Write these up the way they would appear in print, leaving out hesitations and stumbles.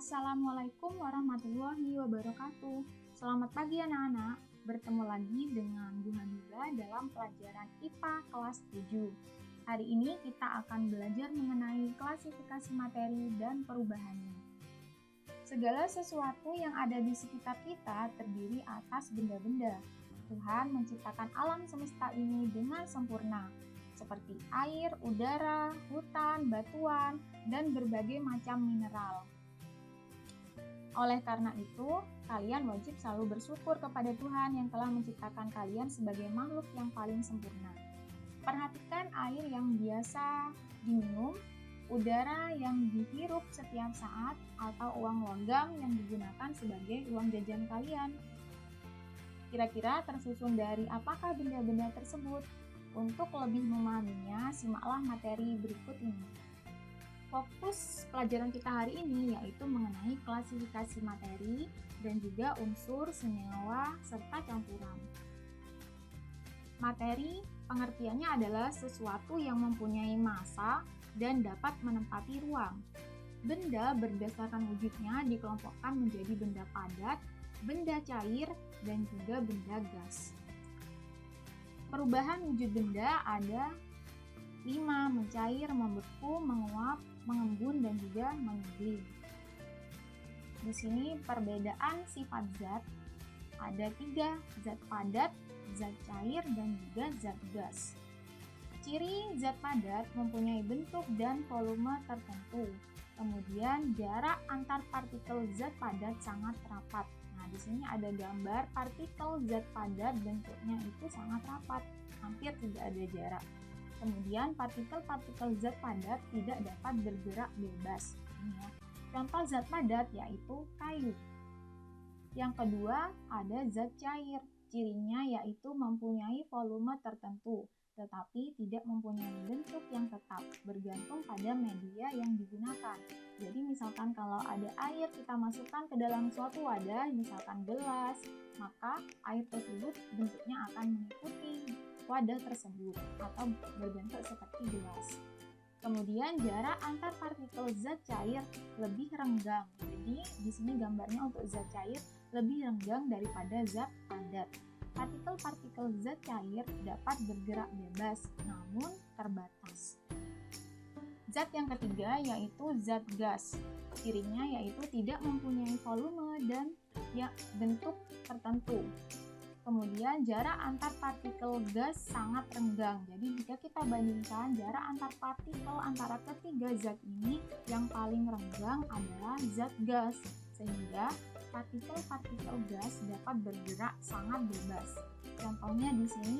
Assalamualaikum warahmatullahi wabarakatuh. Selamat pagi anak-anak. Bertemu lagi dengan Bu Habibah dalam pelajaran IPA kelas 7. Hari ini kita akan belajar mengenai klasifikasi materi dan perubahannya. Segala sesuatu yang ada di sekitar kita terdiri atas benda-benda. Tuhan menciptakan alam semesta ini dengan sempurna, seperti air, udara, hutan, batuan, dan berbagai macam mineral. Oleh karena itu, kalian wajib selalu bersyukur kepada Tuhan yang telah menciptakan kalian sebagai makhluk yang paling sempurna. Perhatikan air yang biasa diminum, udara yang dihirup setiap saat, atau uang logam yang digunakan sebagai uang jajan kalian. Kira-kira tersusun dari apakah benda-benda tersebut? Untuk lebih memahaminya, simaklah materi berikut ini. Fokus pelajaran kita hari ini yaitu mengenai klasifikasi materi dan juga unsur, senyawa, serta campuran. Materi pengertiannya adalah sesuatu yang mempunyai massa dan dapat menempati ruang. Benda berdasarkan wujudnya dikelompokkan menjadi benda padat, benda cair, dan juga benda gas. Perubahan wujud benda ada 5, mencair, membeku, menguap, mengembun, dan juga menggiling. Di sini perbedaan sifat zat ada 3, zat padat, zat cair, dan juga zat gas. Ciri zat padat mempunyai bentuk dan volume tertentu. Kemudian jarak antar partikel zat padat sangat rapat. Nah, di sini ada gambar partikel zat padat, bentuknya itu sangat rapat, hampir tidak ada jarak. Kemudian partikel-partikel zat padat tidak dapat bergerak bebas. Ini ya. Contoh zat padat yaitu kayu. Yang kedua ada zat cair. Cirinya yaitu mempunyai volume tertentu, tetapi tidak mempunyai bentuk yang tetap, bergantung pada media yang digunakan. Jadi misalkan kalau ada air kita masukkan ke dalam suatu wadah, misalkan gelas, maka air tersebut bentuknya akan mengikuti wadah tersebut atau berbentuk seperti gelas. Kemudian jarak antar partikel zat cair lebih renggang. Jadi di sini gambarnya untuk zat cair lebih renggang daripada zat padat. Partikel-partikel zat cair dapat bergerak bebas, namun terbatas. Zat yang ketiga yaitu zat gas. Cirinya yaitu tidak mempunyai volume dan bentuk tertentu. Kemudian jarak antar partikel gas sangat renggang. Jadi jika kita bandingkan jarak antar partikel antara ketiga zat ini, yang paling renggang adalah zat gas, sehingga partikel-partikel gas dapat bergerak sangat bebas. Contohnya di sini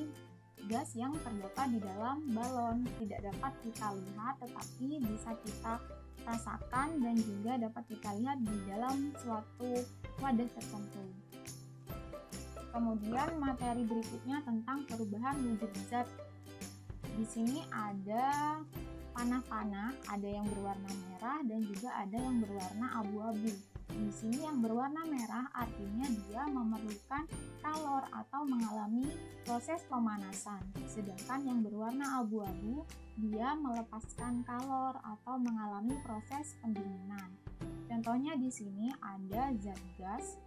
gas yang terdapat di dalam balon tidak dapat kita lihat, tetapi bisa kita rasakan dan juga dapat kita lihat di dalam suatu wadah tertentu. Kemudian materi berikutnya tentang perubahan wujud zat. Di sini ada panah-panah, ada yang berwarna merah dan juga ada yang berwarna abu-abu. Di sini yang berwarna merah artinya dia memerlukan kalor atau mengalami proses pemanasan. Sedangkan yang berwarna abu-abu dia melepaskan kalor atau mengalami proses pendinginan. Contohnya di sini ada zat gas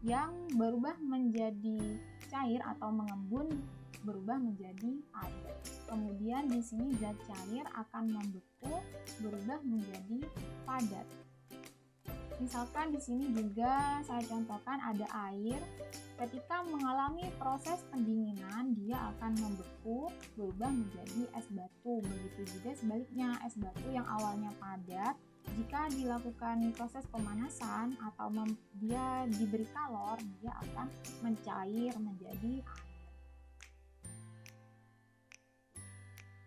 yang berubah menjadi cair atau mengembun, berubah menjadi air. Kemudian di sini zat cair akan membeku, berubah menjadi padat. Misalkan di sini juga saya contohkan ada air, ketika mengalami proses pendinginan dia akan membeku, berubah menjadi es batu. Begitu juga sebaliknya, es batu yang awalnya padat, jika dilakukan proses pemanasan atau dia diberi kalor, dia akan mencair menjadi air.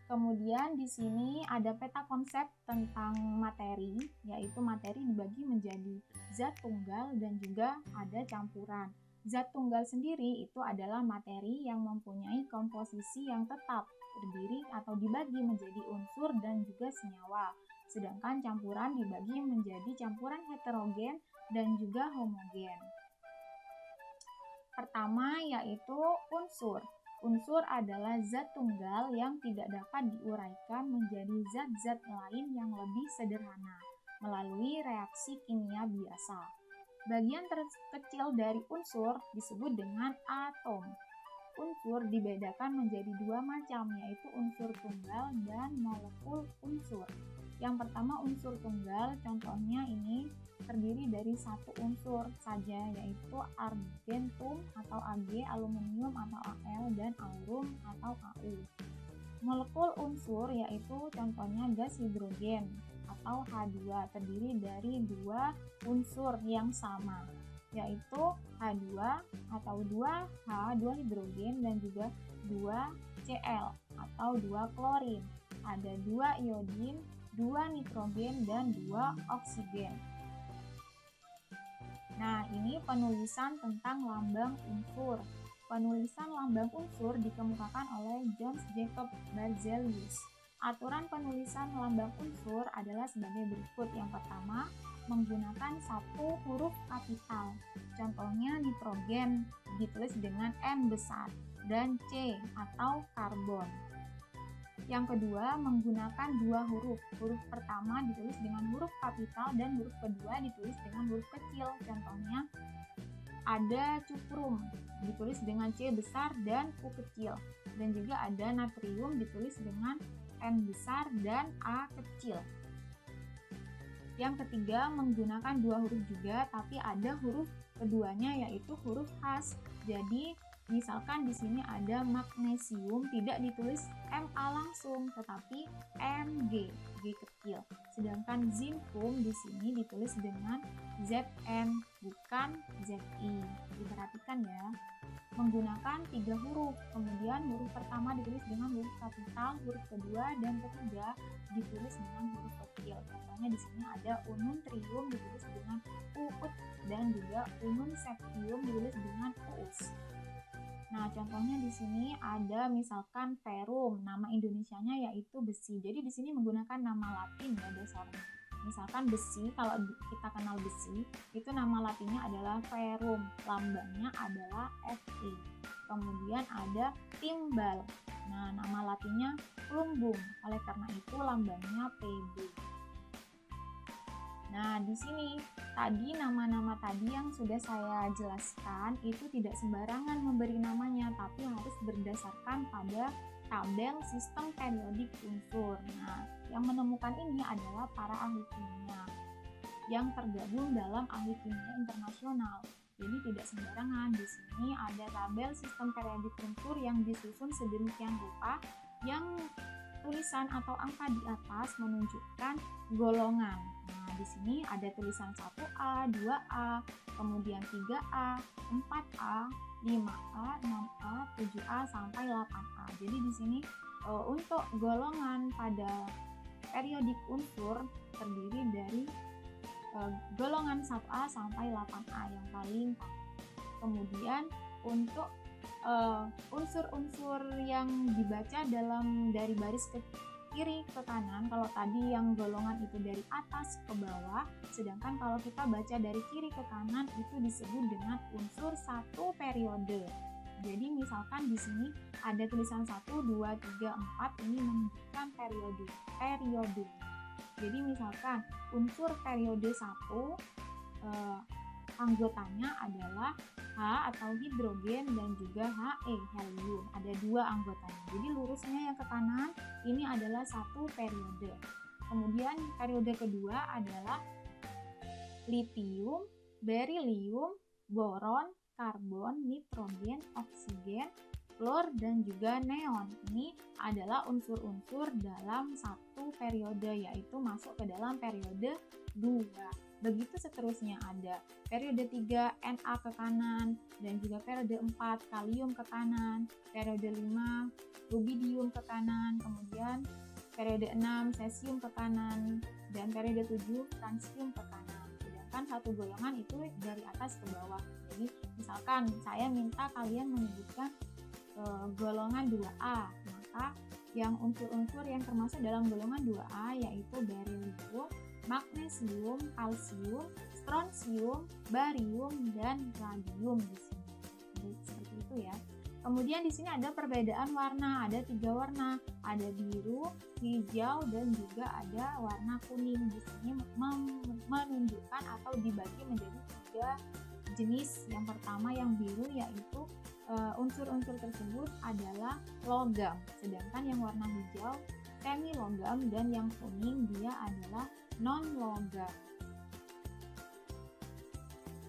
Kemudian di sini ada peta konsep tentang materi, yaitu materi dibagi menjadi zat tunggal dan juga ada campuran. Zat tunggal sendiri itu adalah materi yang mempunyai komposisi yang tetap, terdiri atau dibagi menjadi unsur dan juga senyawa. Sedangkan campuran dibagi menjadi campuran heterogen dan juga homogen. Pertama yaitu unsur. Unsur adalah zat tunggal yang tidak dapat diuraikan menjadi zat-zat lain yang lebih sederhana. melalui reaksi kimia biasa. Bagian terkecil dari unsur disebut dengan atom. Unsur dibedakan menjadi dua macam, yaitu unsur tunggal dan molekul unsur. Yang pertama unsur tunggal, contohnya ini terdiri dari satu unsur saja, yaitu argentum atau Ag, aluminium atau Al, dan aurum atau Au. Molekul unsur yaitu contohnya gas hidrogen atau H2, terdiri dari dua unsur yang sama, yaitu H2 atau 2H, 2 hidrogen, dan juga 2 Cl atau 2 klorin. Ada 2 iodin, 2 nitrogen, dan 2 oksigen. Nah, ini penulisan tentang lambang unsur. Penulisan lambang unsur dikemukakan oleh John Jacob Berzelius. Aturan penulisan lambang unsur adalah sebagai berikut. Yang pertama, menggunakan satu huruf kapital. Contohnya nitrogen ditulis dengan N besar dan C atau karbon. Yang kedua, menggunakan dua huruf. Huruf pertama ditulis dengan huruf kapital dan huruf kedua ditulis dengan huruf kecil. Contohnya ada cuprum ditulis dengan C besar dan U kecil. Dan juga ada natrium ditulis dengan N besar dan A kecil. Yang ketiga, menggunakan dua huruf juga, tapi ada huruf keduanya yaitu huruf khas. Jadi misalkan di sini ada magnesium, tidak ditulis Ma langsung, tetapi Mg, G kecil. Sedangkan zinkum di sini ditulis dengan Zn, bukan Zi. Diperhatikan ya. Menggunakan tiga huruf, kemudian huruf pertama ditulis dengan huruf kapital, huruf kedua dan ketiga ditulis dengan huruf kecil. Contohnya di sini ada unun trium ditulis dengan uut dan juga unun septium ditulis dengan uus. Nah, contohnya di sini ada misalkan ferrum, nama Indonesianya yaitu besi. Jadi di sini menggunakan nama Latin ya dasarnya. Misalkan besi, kalau kita kenal besi, itu nama Latinnya adalah ferrum, lambangnya adalah Fe. Kemudian ada timbal. Nah, nama Latinnya plumbum. Oleh karena itu lambangnya Pb. Nah, di sini tadi nama-nama tadi yang sudah saya jelaskan itu tidak sembarangan memberi namanya, tapi harus berdasarkan pada tabel sistem periodik unsur. Nah, yang menemukan ini adalah para ahli kimia yang tergabung dalam ahli kimia internasional. Jadi tidak sembarangan. Di sini ada tabel sistem periodik unsur yang disusun sedemikian rupa yang tulisan atau angka di atas menunjukkan golongan. Nah, di sini ada tulisan 1A, 2A, kemudian 3A, 4A, 5A, 6A, 7A sampai 8A. Jadi di sini untuk golongan pada periodik unsur terdiri dari golongan 1A sampai 8A yang paling pokok. Kemudian untuk unsur-unsur yang dibaca dari baris ke kiri ke kanan, kalau tadi yang golongan itu dari atas ke bawah, sedangkan kalau kita baca dari kiri ke kanan itu disebut dengan unsur satu periode. Jadi misalkan di sini ada tulisan 1, 2, 3, 4, ini menunjukkan periode. Jadi misalkan unsur periode 1 anggotanya adalah H atau hidrogen dan juga He, helium. Ada dua anggotanya. Jadi lurusnya yang ke kanan ini adalah satu periode. Kemudian periode kedua adalah litium, berilium, boron, karbon, nitrogen, oksigen, fluor, dan juga neon. Ini adalah unsur-unsur dalam satu periode, yaitu masuk ke dalam periode 2. Begitu seterusnya ada periode 3 Na ke kanan dan juga periode 4 kalium ke kanan, periode 5 rubidium ke kanan, kemudian periode 6 cesium ke kanan, dan periode 7 transium ke kanan. Sedangkan satu golongan itu dari atas ke bawah. Jadi misalkan saya minta kalian menyebutkan golongan 2A, maka yang unsur-unsur yang termasuk dalam golongan 2A yaitu berilium, magnesium, kalsium, strontium, barium, dan radium di sini. Jadi, seperti itu ya. Kemudian di sini ada perbedaan warna, ada 3 warna, ada biru, hijau, dan juga ada warna kuning. Di sini menunjukkan atau dibagi menjadi 3 jenis. Yang pertama yang biru, yaitu unsur-unsur tersebut adalah logam, sedangkan yang warna hijau semi logam, dan yang kuning dia adalah non logam.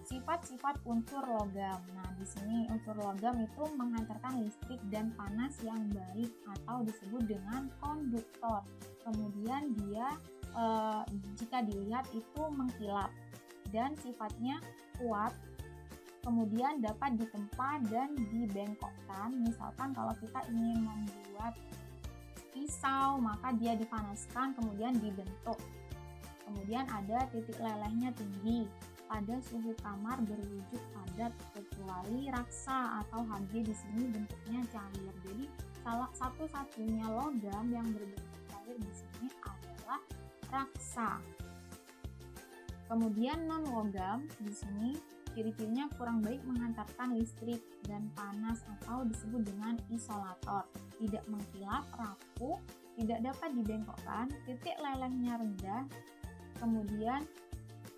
Sifat-sifat unsur logam. Nah, di sini unsur logam itu menghantarkan listrik dan panas yang baik atau disebut dengan konduktor. Kemudian dia jika dilihat itu mengkilap dan sifatnya kuat. Kemudian dapat ditempa dan dibengkokkan. Misalkan kalau kita ingin membuat pisau, maka dia dipanaskan kemudian dibentuk. Kemudian ada titik lelehnya tinggi. Pada suhu kamar berwujud padat kecuali raksa atau Hg di sini bentuknya cair. Jadi salah satu-satunya logam yang berbentuk cair di sini adalah raksa. Kemudian non logam di sini ciri-cirinya kurang baik menghantarkan listrik dan panas atau disebut dengan isolator. Tidak mengkilap, rapuh, tidak dapat dibengkokkan, titik lelehnya rendah. Kemudian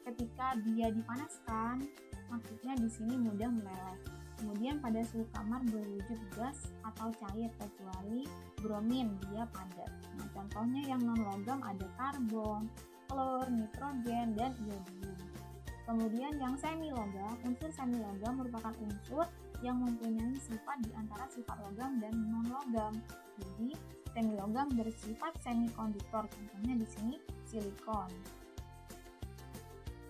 ketika dia dipanaskan, maksudnya di sini mudah meleleh. Kemudian pada suhu kamar berwujud gas atau cair kecuali bromin, dia padat. Nah, contohnya yang non logam ada karbon, klor, nitrogen, dan iodium. Kemudian yang semi logam, unsur semi logam merupakan unsur yang mempunyai sifat di antara sifat logam dan non logam. Jadi semi logam bersifat semikonduktor. Contohnya di sini silikon.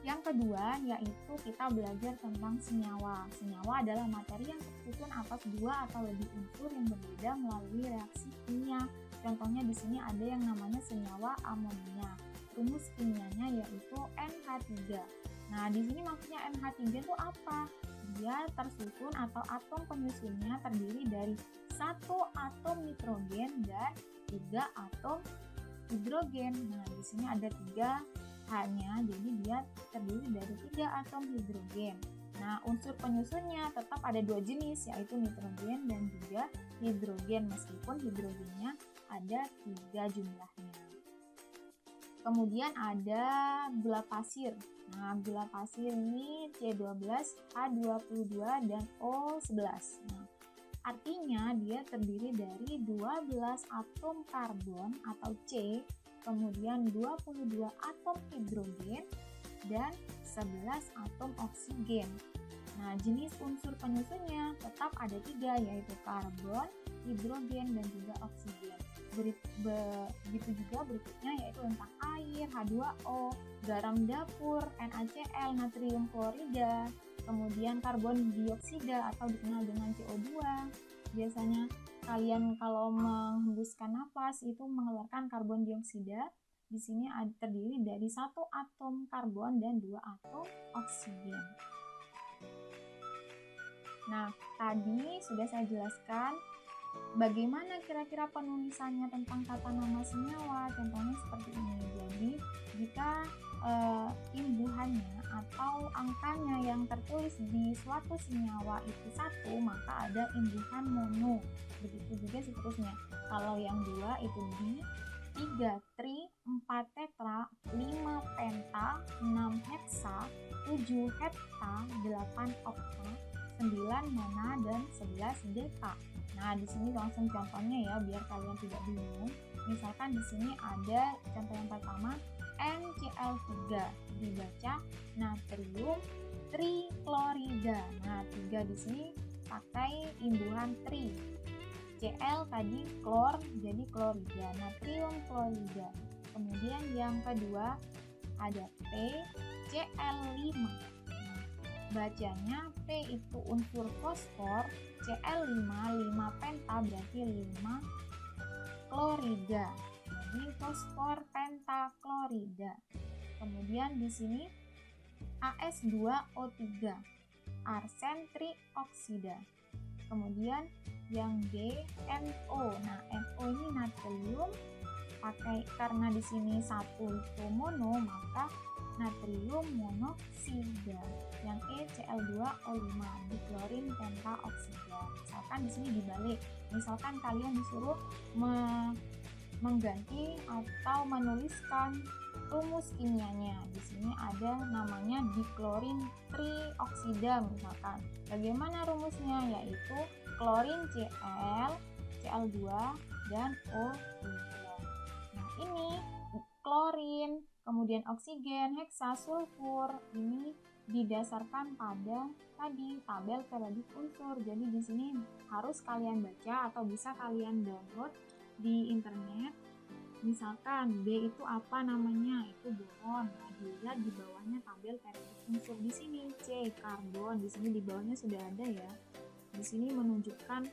Yang kedua yaitu kita belajar tentang senyawa. Senyawa adalah materi yang tersusun atas 2 atau lebih unsur yang berbeda melalui reaksi kimia. Contohnya di sini ada yang namanya senyawa amonia. Rumus kimianya yaitu NH3. Nah, di sini maksudnya NH3 itu apa? Dia tersusun atau atom penyusunnya terdiri dari 1 atom nitrogen dan 3 atom hidrogen. Nah, di sini ada 3 hanya, jadi dia terdiri dari 3 atom hidrogen. Nah, unsur penyusunnya tetap ada 2 jenis, yaitu nitrogen dan juga hidrogen, meskipun hidrogennya ada 3 jumlahnya. Kemudian ada gula pasir. Nah, gula pasir ini C12, H22, dan O11. Nah, artinya dia terdiri dari 12 atom karbon atau C, kemudian 22 atom hidrogen dan 11 atom oksigen. Nah, jenis unsur penyusunnya tetap ada 3, yaitu karbon, hidrogen, dan juga oksigen. Begitu juga berikutnya yaitu tentang air, H2O, garam dapur, NaCl, natrium klorida, kemudian karbon dioksida atau dikenal dengan CO2. Biasanya kalian kalau menghembuskan nafas itu mengeluarkan karbon dioksida. Di sini terdiri dari 1 atom karbon dan 2 atom oksigen. Nah, tadi sudah saya jelaskan bagaimana kira-kira penulisannya tentang tata nama senyawa. Contohnya seperti ini. Jadi, jika imbuhannya atau angkanya yang tertulis di suatu senyawa itu 1, maka ada imbuhan mono. Begitu juga seterusnya. Kalau yang 2 itu di 3 tri, 4 tetra, 5 penta, 6 heksa, 7 hepta, 8 okta, 9 nona, dan 11 deka. Nah, di sini langsung contohnya ya biar kalian tidak bingung. Misalkan di sini ada contoh yang pertama NCl3, dibaca natrium triklorida. Nah, 3 di sini pakai imbuhan tri. Cl tadi klor, jadi klorida, natrium klorida. Kemudian yang kedua ada P, Cl5. Nah, bacanya P itu unsur fosfor, Cl5, 5 penta berarti 5 klorida. Jadi fosfor pentaklorida. Kemudian di sini AS2O3, arsen trioksida. Kemudian yang D, NO. Nah, NO ini natrium, karena di sini 1 itu mono, maka natrium monoksida, yang ECl2O5, diklorin pentaoksida. Misalkan di sini dibalik, misalkan kalian disuruh mengganti atau menuliskan rumus kimianya. Di sini ada namanya diklorin trioksida misalkan. Bagaimana rumusnya? Yaitu klorin Cl, Cl2 dan O3. Nah, ini klorin, kemudian oksigen, heksa, sulfur ini didasarkan pada tadi tabel periodik unsur. Jadi di sini harus kalian baca atau bisa kalian download di internet. Misalkan B itu apa namanya? Itu boron. Nah, dilihat di bawahnya tabel periodik unsur. Di sini C karbon. Di sini di bawahnya sudah ada ya. Di sini menunjukkan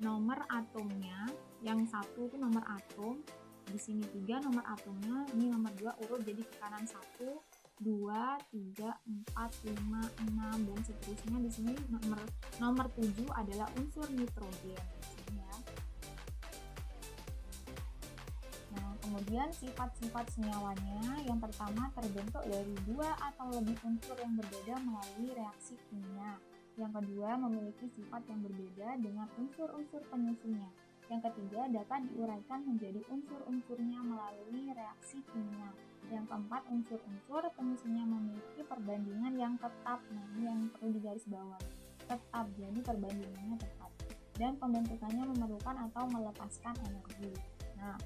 nomor atomnya. Yang satu itu nomor atom. Di sini 3 nomor atomnya. Ini nomor 2 urut jadi ke kanan 1, 2, 3, 4, 5, 6 dan seterusnya. Di sini nomor 7 adalah unsur nitrogen. Kemudian sifat-sifat senyawanya, yang pertama terbentuk dari 2 atau lebih unsur yang berbeda melalui reaksi kimia. Yang kedua memiliki sifat yang berbeda dengan unsur-unsur penyusunnya. Yang ketiga dapat diuraikan menjadi unsur-unsurnya melalui reaksi kimia. Yang keempat unsur-unsur penyusunnya memiliki perbandingan yang tetap. Nah, ini yang perlu digarisbawahi. Tetap, jadi perbandingannya tetap. Dan pembentukannya memerlukan atau melepaskan energi. Nah,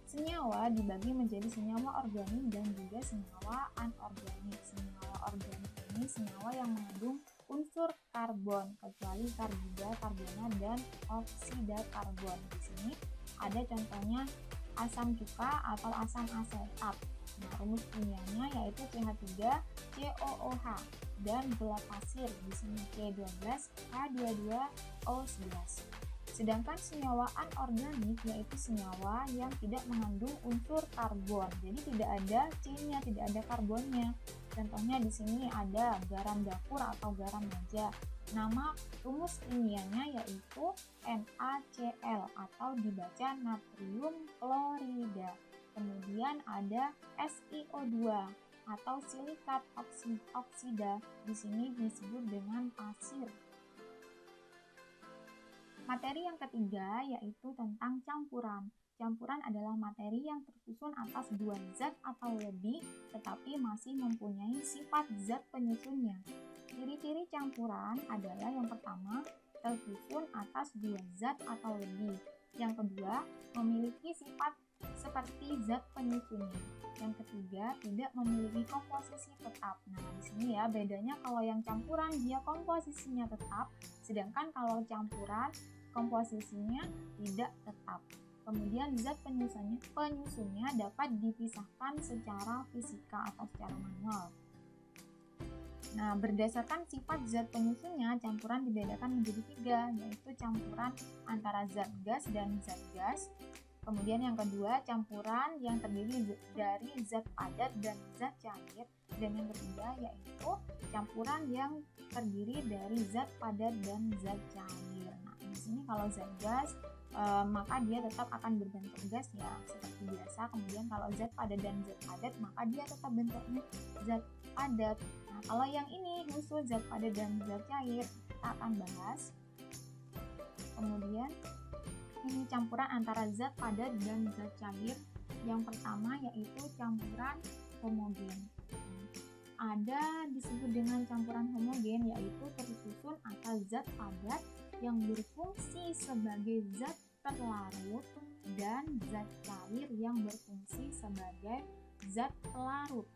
senyawa dibagi menjadi senyawa organik dan juga senyawa anorganik. Senyawa organik ini senyawa yang mengandung unsur karbon kecuali karbida, karbona, dan oksida karbon. Di sini ada contohnya asam cuka atau asam asetat. Nah, rumus kimianya yaitu CH3 COOH dan gula pasir. Di sini C12 H22O11. Sedangkan senyawa anorganik yaitu senyawa yang tidak mengandung unsur karbon. Jadi tidak ada C-nya, tidak ada karbonnya. Contohnya di sini ada garam dapur atau garam meja. Nama rumus kimianya yaitu NaCl atau dibaca natrium klorida. Kemudian ada SiO2 atau silikat oksida. Di sini disebut dengan pasir. Materi yang ketiga yaitu tentang campuran. Campuran adalah materi yang tersusun atas 2 zat atau lebih tetapi masih mempunyai sifat zat penyusunnya. Ciri-ciri campuran adalah yang pertama, tersusun atas 2 zat atau lebih. Yang kedua, memiliki sifat seperti zat penyusunnya. Yang ketiga, tidak memiliki komposisi tetap. Nah, di sini ya bedanya, kalau yang campuran dia komposisinya tetap, sedangkan kalau campuran komposisinya tidak tetap. Kemudian zat penyusunnya dapat dipisahkan secara fisika atau secara manual. Nah, berdasarkan sifat zat penyusunnya, campuran dibedakan menjadi 3, yaitu campuran antara zat gas dan zat gas. Kemudian yang kedua, campuran yang terdiri dari zat padat dan zat cair. Dan yang ketiga yaitu campuran yang terdiri dari zat padat dan zat cair. Nah, di sini kalau zat gas maka dia tetap akan berbentuk gas ya seperti biasa. Kemudian kalau zat padat dan zat padat maka dia tetap bentuknya zat padat. Nah, kalau yang ini khusus zat padat dan zat cair kita akan bahas. Kemudian ini campuran antara zat padat dan zat cair. Yang pertama yaitu campuran homogen. Ada disebut dengan campuran homogen yaitu tersusun atas zat padat yang berfungsi sebagai zat terlarut dan zat cair yang berfungsi sebagai zat pelarut.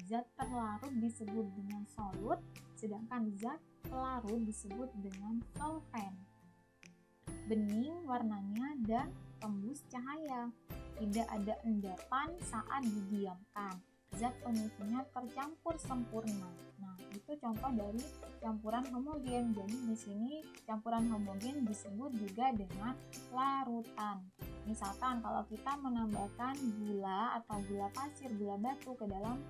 Zat terlarut disebut dengan solut, sedangkan zat pelarut disebut dengan solvent. Bening warnanya dan tembus cahaya. Tidak ada endapan saat didiamkan. Zat penyusunnya tercampur sempurna. Nah, itu contoh dari campuran homogen. Jadi di sini campuran homogen disebut juga dengan larutan. Misalkan kalau kita menambahkan gula atau gula pasir, gula batu ke dalam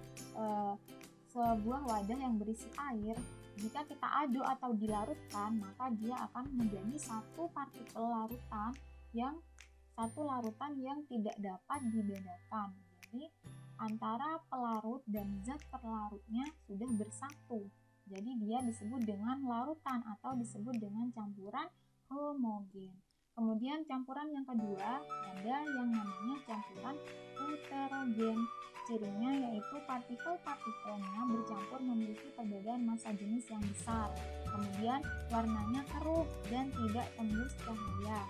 sebuah wadah yang berisi air, jika kita aduk atau dilarutkan, maka dia akan menjadi satu partikel larutan yang tidak dapat dibedakan. Jadi antara pelarut dan zat terlarutnya sudah bersatu. Jadi dia disebut dengan larutan atau disebut dengan campuran homogen. Kemudian campuran yang kedua ada yang namanya campuran heterogen. Cirinya yaitu partikel-partikelnya bercampur memiliki perbedaan massa jenis yang besar. Kemudian warnanya keruh dan tidak tembus cahaya.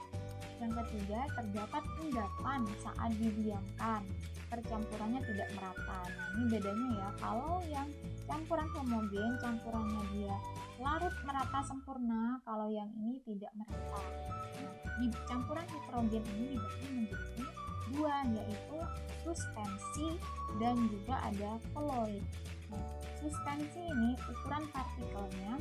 Yang ketiga, terdapat endapan saat didiamkan. Percampurannya tidak merata. Nah, ini bedanya ya. Kalau yang campuran homogen, campurannya dia larut merata sempurna. Kalau yang ini tidak merata. Nah, di campuran heterogen ini dibagi menjadi dua, yaitu suspensi dan juga ada koloid. Nah, suspensi ini ukuran partikelnya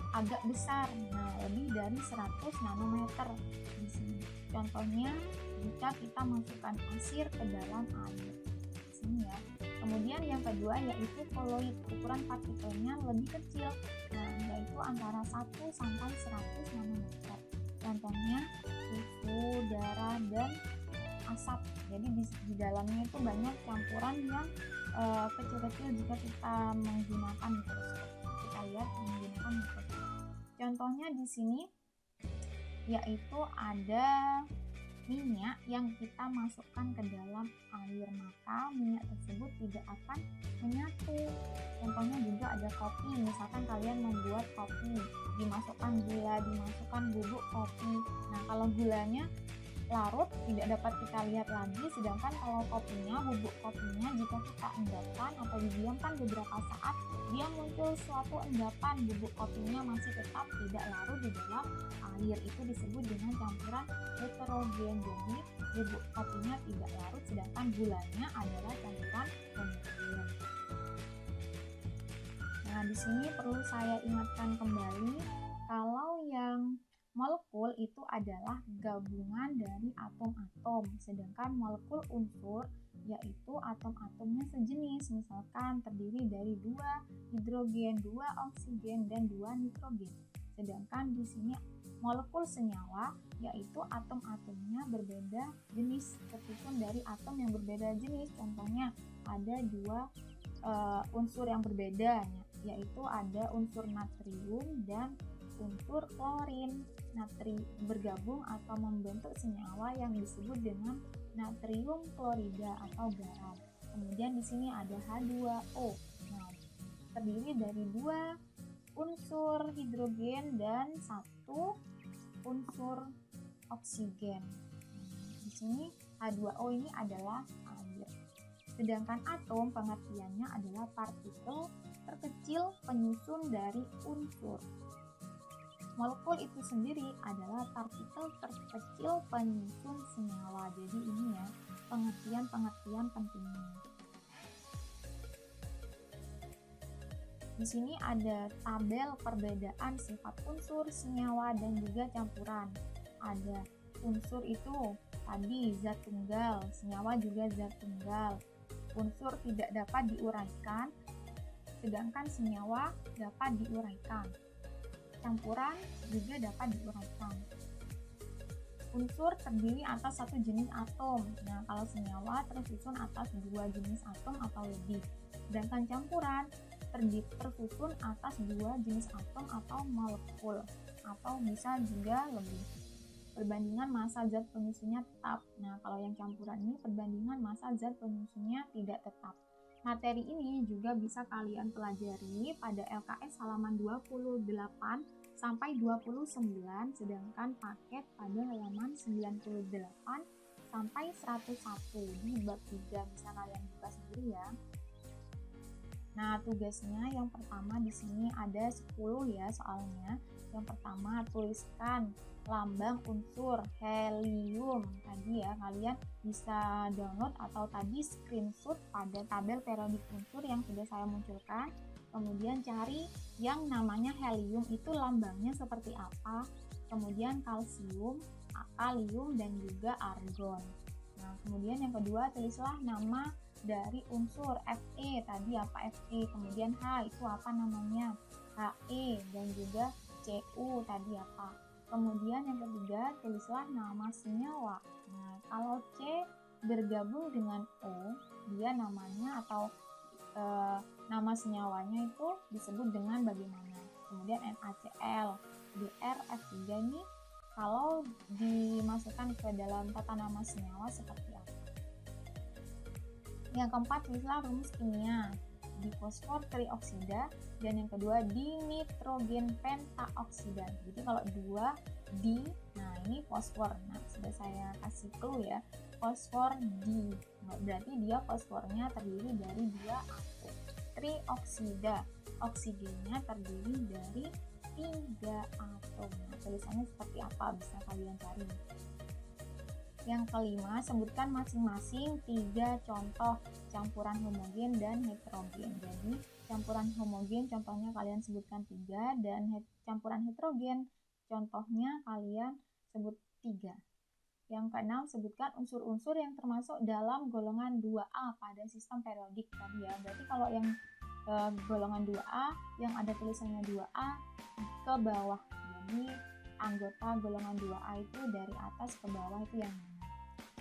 agak besar, nah lebih dari 100 nanometer di sini. Contohnya jika kita masukkan pasir ke dalam air. Di sini ya. Kemudian yang kedua yaitu koloid, ukuran partikelnya lebih kecil. Nah, yaitu antara 1 sampai 100 nanometer. Contohnya susu, darah, dan asap. Jadi di dalamnya itu banyak campuran yang kecil-kecil jika kita menggunakan mikroskop. Kita lihat menggunakan mikroskop. Contohnya di sini yaitu ada minyak yang kita masukkan ke dalam air, maka minyak tersebut tidak akan menyatu. Contohnya juga ada kopi, misalkan kalian membuat kopi, dimasukkan gula, dimasukkan bubuk kopi. Nah, kalau gulanya larut tidak dapat kita lihat lagi, sedangkan kalau kopinya, bubuk kopinya jika kita endapkan atau didiamkan beberapa saat, dia muncul suatu endapan, bubuk kopinya masih tetap tidak larut di dalam air. Itu disebut dengan campuran heterogen. Jadi bubuk kopinya tidak larut, sedangkan gulanya adalah campuran homogen. Nah, di sini perlu saya ingatkan kembali kalau yang molekul itu adalah gabungan dari atom-atom, sedangkan molekul unsur yaitu atom-atomnya sejenis, misalkan terdiri dari 2 hidrogen, 2 oksigen, dan 2 nitrogen. Sedangkan di sini molekul senyawa yaitu atom-atomnya berbeda jenis, tersusun dari atom yang berbeda jenis. Contohnya ada 2 unsur yang berbeda, yaitu ada unsur natrium dan unsur klorin. Natrium bergabung atau membentuk senyawa yang disebut dengan natrium klorida atau garam. Kemudian di sini ada H2O. Nah, terdiri dari 2 unsur hidrogen dan 1 unsur oksigen. Di sini H2O ini adalah air. Sedangkan atom pengertiannya adalah partikel terkecil penyusun dari unsur. Molekul itu sendiri adalah partikel terkecil penyusun senyawa. Jadi ini ya pengertian-pengertian pentingnya. Di sini ada tabel perbedaan sifat unsur, senyawa, dan juga campuran. Ada unsur itu tadi zat tunggal, senyawa juga zat tunggal. Unsur tidak dapat diuraikan, sedangkan senyawa dapat diuraikan. Campuran juga dapat diuraikan. Unsur terdiri atas 1 jenis atom. Nah, kalau senyawa tersusun atas 2 jenis atom atau lebih. Sedangkan campuran tersusun atas 2 jenis atom atau molekul, atau bisa juga lebih. Perbandingan massa zat penyusunnya tetap. Nah, kalau yang campuran ini perbandingan massa zat penyusunnya tidak tetap. Materi ini juga bisa kalian pelajari pada LKS halaman 28 sampai 29, sedangkan paket pada halaman 98 sampai 101 di bab 3. Bisa kalian buka sendiri ya. Nah, tugasnya yang pertama di sini ada 10 ya soalnya. Yang pertama, tuliskan lambang unsur helium. Tadi ya, kalian bisa download atau tadi screenshot pada tabel periodik unsur yang sudah saya munculkan. Kemudian cari yang namanya helium itu lambangnya seperti apa. Kemudian kalsium, kalium, dan juga argon. Nah, kemudian yang kedua, tulislah nama dari unsur Fe, tadi apa Fe, kemudian H itu apa namanya, He, dan juga Cu tadi apa. Kemudian yang ketiga, tulislah nama senyawa. Nah, kalau C bergabung dengan O, dia namanya atau nama senyawanya itu disebut dengan bagaimana. Kemudian NaCl, BrF3 ini kalau dimasukkan ke dalam tata nama senyawa seperti apa. Yang keempat, tulislah rumus kimia difosfor trioksida, dan yang kedua dinitrogen pentaoksida. Jadi kalau dua di, nah ini fosfor. Nah, sudah saya kasih clue ya, fosfor di. Berarti dia fosfornya terdiri dari 2 atom. Trioksida, oksigennya terdiri dari 3 atom. Nah, tulisannya seperti apa bisa kalian cari. Yang kelima, sebutkan masing-masing 3 contoh campuran homogen dan heterogen. Jadi campuran homogen contohnya kalian sebutkan 3, dan campuran heterogen contohnya kalian sebut 3. Yang keenam, sebutkan unsur-unsur yang termasuk dalam golongan 2A pada sistem periodik tadi ya. Berarti kalau yang golongan 2A yang ada tulisannya 2A ke bawah. Jadi anggota golongan 2A itu dari atas ke bawah itu yang mana.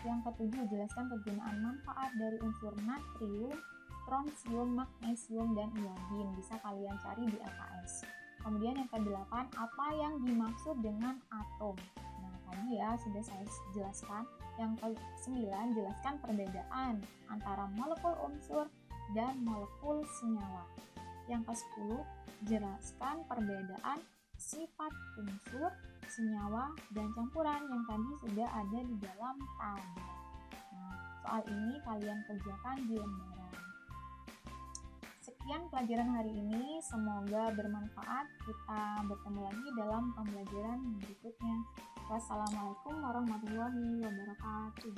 Yang ketujuh, jelaskan kegunaan manfaat dari unsur natrium, strontium, magnesium, dan iodin. Bisa kalian cari di LKS. Kemudian yang kedelapan, apa yang dimaksud dengan atom? Nah, tadi ya sudah saya jelaskan. Yang ke-9, jelaskan perbedaan antara molekul unsur dan molekul senyawa. Yang ke-10, jelaskan perbedaan sifat unsur, senyawa, dan campuran yang tadi sudah ada di dalam tabel. Nah, soal ini kalian kerjakan di lembaran. Sekian pelajaran hari ini, semoga bermanfaat. Kita bertemu lagi dalam pembelajaran berikutnya. Wassalamualaikum warahmatullahi wabarakatuh.